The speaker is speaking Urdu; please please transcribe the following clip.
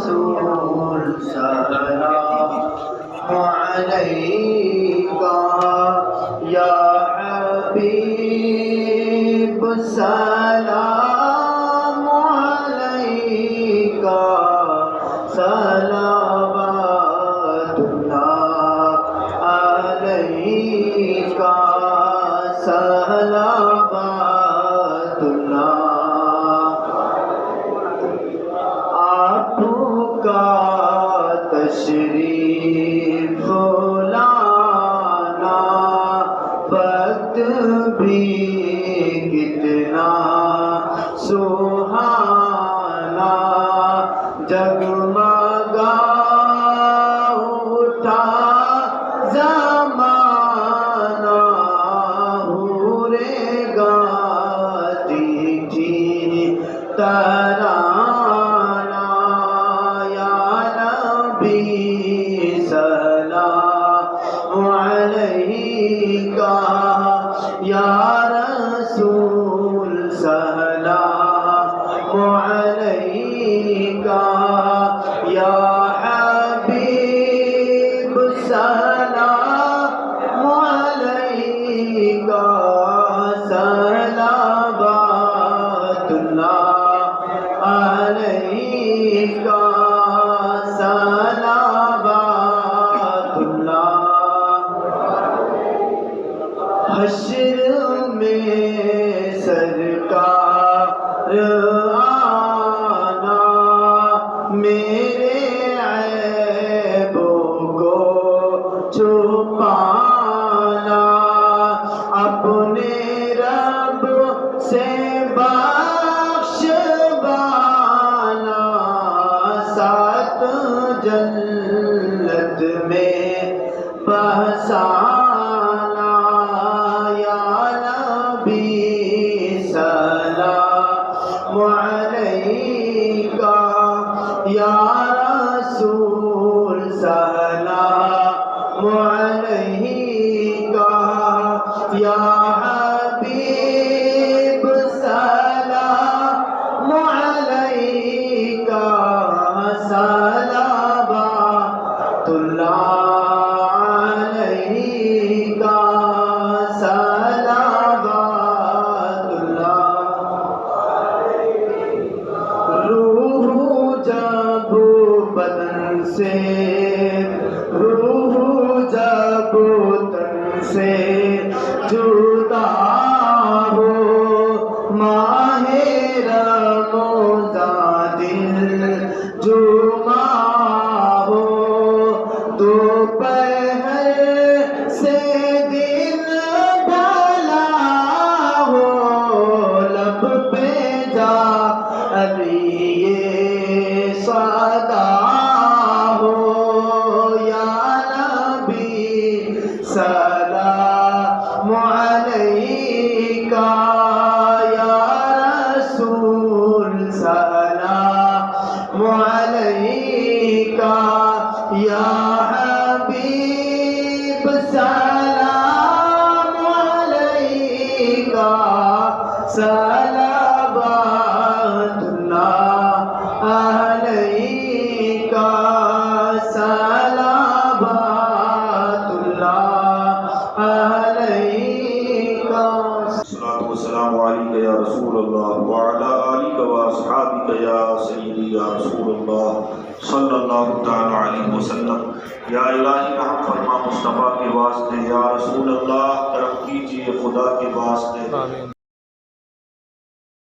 رسول سلام علیکہ یا حبیب سلام علیکہ صلوات اللہ علیکہ صلوات اللہ۔ آپ کا تشریف لانا وقت بھی کتنا سہانا، جگمگا اٹھا زمانہ، حورے گاتی تھی ترانہ، یا نبی سلام علیکہ یا رسول سلام علیکہ یا حبیب سلام علیکہ صلوات اللہ علیکہ صلوات اللہ۔ حشر میں سرکار آنا، میرے عیبوں کو چھپانا، اپنے رب سے بخشوانا، سات جنت میں بسانا، یا نبی سلام علیکہ یا رسول سلام علیکہ یا حبیب سلام علیکہ صلوات اللہ علیکہ صلوات اللہ۔ روح جب بدن سے، روح جب تن سے جدا ہو، ماہ رمضان دل جمعہ ہو، دوپہر سے دن ڈھلا ہو، لب پہ جا ابھی یہ صدا ہو، یا نبی سلام علیکہ یا رسول سلام علیکہ یا حبیب سلام علیکہ صلوات اللہ علیکہ صلوات اللہ علیکہ۔ الصلاۃ والسلام علیکہ یا رسول اللہ وعلی آلکہ واصحابکہ یا سیدی یا رسول اللہ صلی اللہ تعالی علیہ وسلم۔ یا الہی رحم فرما مصطفیٰ کے واسطے، یا رسول اللہ کرم کیجیے خدا کے واسطے۔